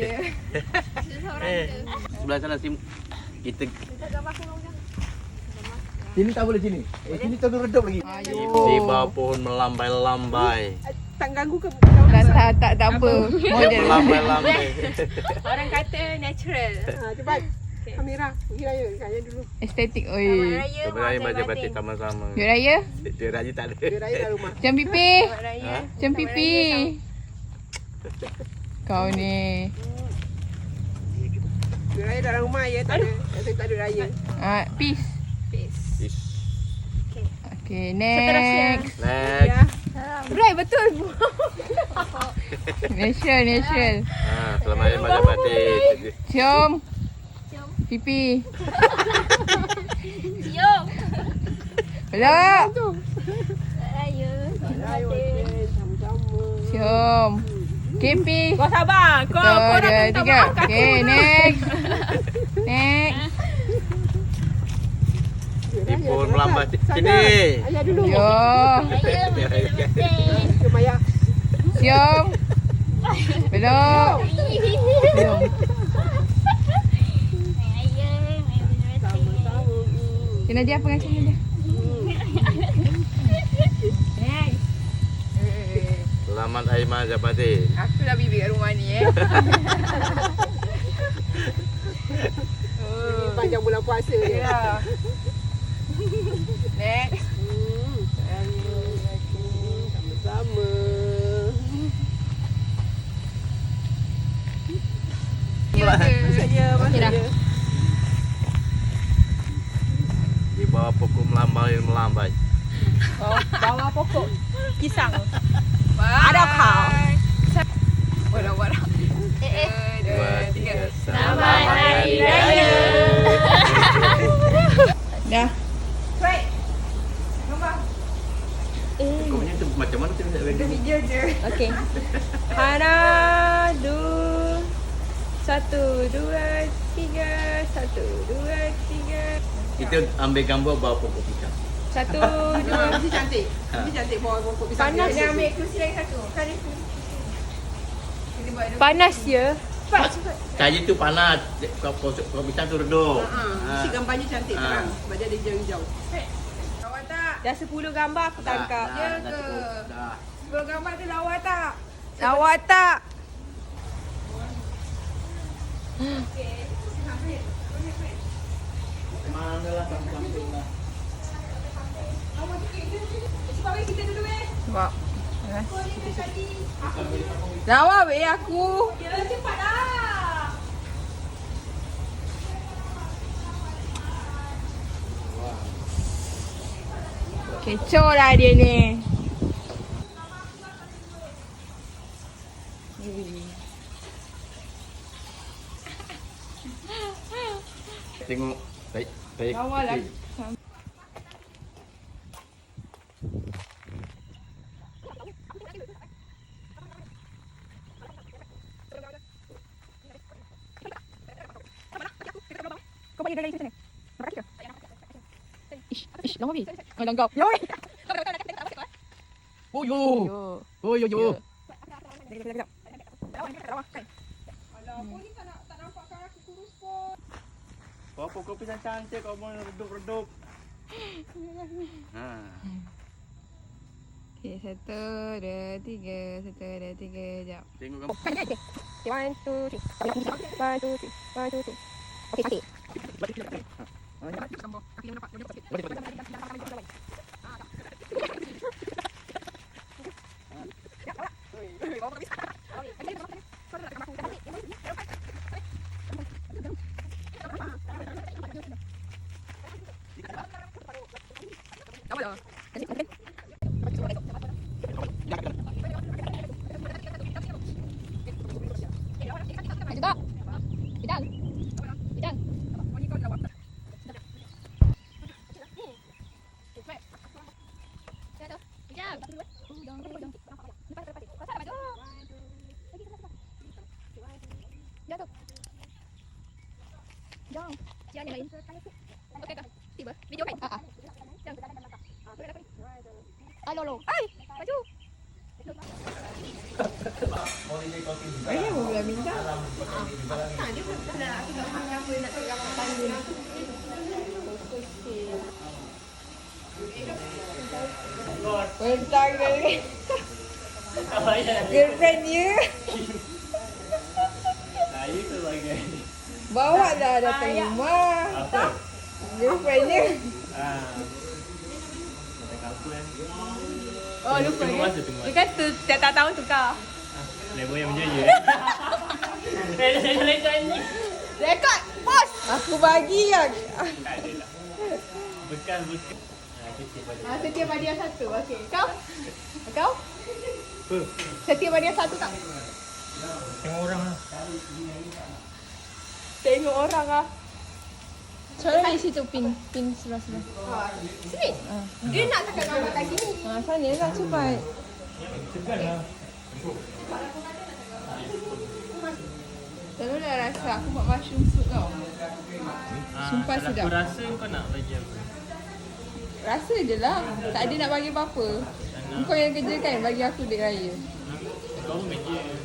dia. Sebelah sana tim kita. Sini tak boleh sini. Sini terus redup lagi. Di bawah pohon melambai-lambai. Tak ganggu ke? Tak apa. Dia Model. melambai-lambai. Orang kata natural. Cepat. Kamera. Pergi raya. Raya dulu. Estetik. Oi. Sebenarnya baca batik sama-sama. Duit raya? Dia raya tak ada. Pergi raya dah rumah. Jam pipi. Ha? Jam pipi. Kau ni. Pergi raya dalam rumah ya. Tak ada. Tak ada raya. Peace. Ish. Okay, next. Next. Right, betul. Natural. Selamat hari baca batik. Cium. Pipi. Cium. Peluk. Raya. Raya okey. Sama-sama. Cium. Kipi. Kau sabar. Kau Satu, nak dua, minta tiga. maaf kat aku Okay, dulu. next. Next. Di pohon melambai. Sini. Ayah dulu. Yo. Jom ayah. Cium. Peluk. Cium. Sama-sama. Kena dia pengacara dia. Selamat hari baca batik. Aku dah bibi kat rumah ni Ini panjang bulan puasa dia. Ya. Next. Sama-sama. Maksudnya. Di bawah pokok melambai-melambai. Bawah pokok pisang. Bye. Ada kau. Warak-warak. Dua, tiga. Selamat Hari Raya. Dah. Baik. Kau punya tu macam mana tu nak ready? Video je. Okey. Hana, dua, satu, dua, tiga, satu, dua, tiga. Kita ambil gambar bawah pokok pisang. Satu, dua. Mesti cantik. Mesti cantik bawa pokok pisang. Panas dia. dia ambil kerusi lagi satu. Kita buat dua. Panas ya. Cahaya tu panas, pokok pisang tu redup. Mesti gambarnya cantik terang. Sebab dia ada hijau-hijau. Awak tak? Dah 10 gambar aku tangkap. Ya ke? Dah. Sebelum gambar tu lawa tak? Awak tak? Manalah samping lah. Sebab. Lawa weh aku. Kecoh lah dia ni. Tengok baik baik. Lawa lah. Kau bagi lagi sana. Nampak kaki ke? Ish, lama weh. Oh, langgap. Ya weh. Oh yo. Yo. Oh yo yo. Sekejap. Lawa kan? Bawa pokok pisang cantik kau mau redup-redup. Ha. Okay, satu, dua, tiga. Satu, dua, tiga. Sekejap. Tengok gambar. Okay, 1, 2, 3. 1, 2, 3. 1, 2, 3. Okey, cantik. Juga. Bidang. Bidang. Jatuh. Jom. Siapa yang lain? Okey kah? Tiba. Video kan? Jom. Alo, lo. Ai, maju. Ini mau bilang minta. Bentang dari girlfriend you. Saya tu lagi. Bawa dah datang rumah. Apa? Girlfriend you. Oh, lupa Tunggu ke? masa, tunggu Dia kata tiap tahun tukar. Level yang berjaya. Nyanyi. Rekod, bos! Aku bagi ya. Tak ada lah. Bekas. Setia pada yang satu. Okey. Kau? Kau? Apa? Setia pada yang satu tak? Tengok orang lah. Tengok orang ah. Cara di situ pin sebelah. Sini. Dia nak tekan gambar kat sini. Sana lah cepat. Segan lah. Selalu dah rasa aku buat mushroom soup tau. Sumpah Kalau sedap. aku rasa kau nak bagi apa? Rasa je lah. Tak ada nak bagi apa-apa. Kau yang kerja kan bagi aku duit raya. Kau pun kerja.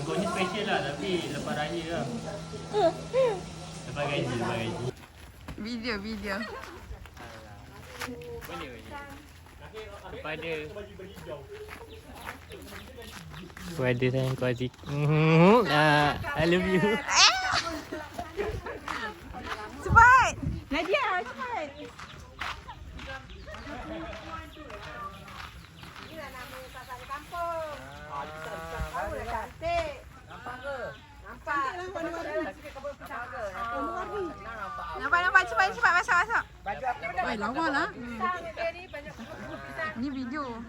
Kau ni special lah tapi lepas raya lah. Lepas gaji. Video. Boleh. Kepada sayang kau Aziz. I love you. Cepat! Nadia, cepat! Nampak cepat masuk. Woi, lawa lah. Ni video.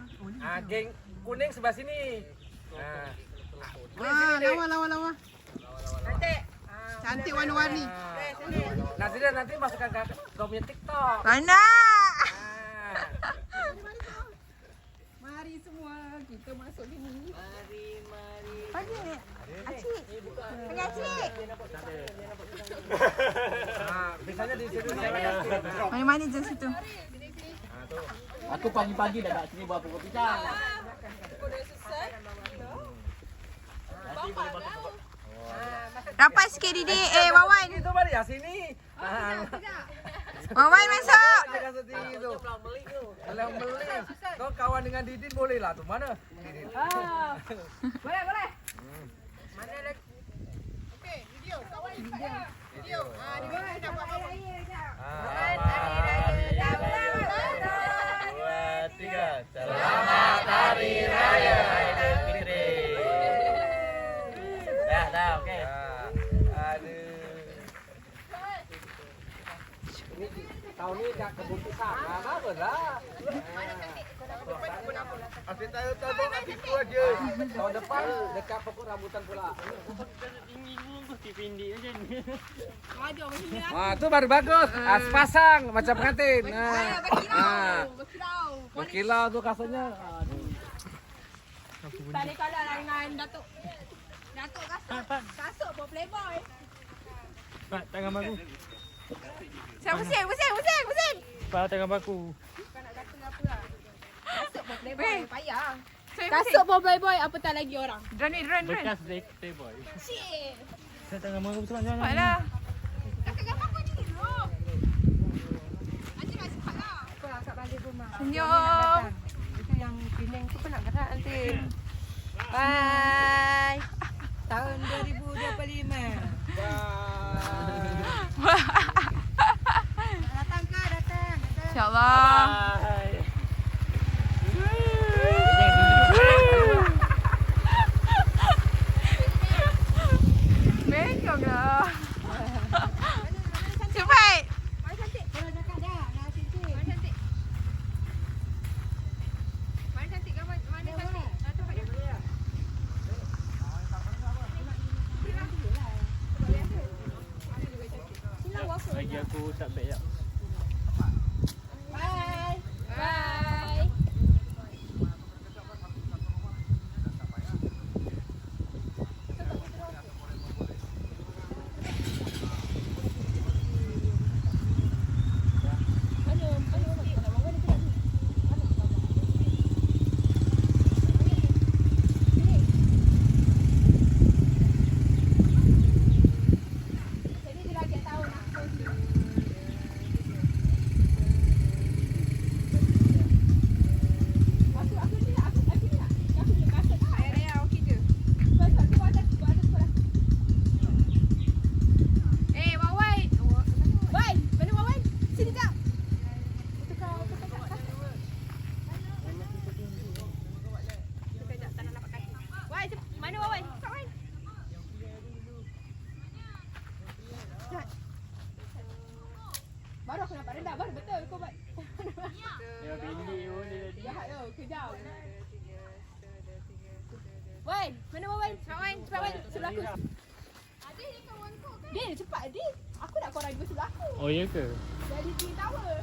Geng kuning sebelah sini. Lawa. Cantik warna-warni. Nanti masukkan ke kau punya TikTok. Mana? Mari semua kita masuk sini. Mari. Pagi ni. Acik. Pagi Acik. Biasanya di situ Mana je situ. Aku pagi-pagi dah kat sini buat pokok pisang. Rapat sikit Didi. Wawan. Itu balik ya sini. Wawan masuk. Jangan setinggi tu. Kalau beli, kau kawan dengan Didin boleh lah tu. Mana? Didin. Boleh. Mana lagi? Okey, video. Kawan video. Dia nak buat apa? Selamat Hari Raya Aidilfitri. Dah, okey. Aduh. Ini tahun ni dah kebun pisang. Baguslah. Asyik tahu kat situ aja. Tahun depan dekat pokok rambutan pula. Tinggi pun kau pendek macam ni. Wah, tu baru bagus. Sepasang macam pengantin. Berkilau tu kasarnya. Tadi kalau lain-lain Datuk kasut buat playboy. Pak, tangan baku. Siapa pusing. Pak, tangan baku. Kasut buat playboy payah. Kasut. Kasut buat playboy apa tak lagi orang. Drone. Bekas playboy. Cik. Saya tangan baku betul jangan. Cepatlah. Kakak gambar kau ni dulu. Nanti nak cepatlah. Aku akak balik rumah. Senyum. Itu yang pining tu pun nak gerak nanti. Bye. Tahun 2025. Datang ke? Datang. InsyaAllah. Bengkok lah. Cepat. Mana cantik? Kalau cakap dah. Nak cincin. Mana cantik? Mana cantik gambar? Mana cantik? Tempat dia. Bagi aku tak baik tak. Bye. Bye. Mana Wawan? Cepat Wawan. Baru aku nampak rendah. Baru betul kau buat. Dia pendek pun dia tadi. Jahat tu. Kejam. Wan, mana Wawan? Cepat Wan. Cepat Wan. Sebelah aku. Din, cepat Din. Aku nak korang dua sebelah aku. Oh ya ke? Jadi tinggi tower.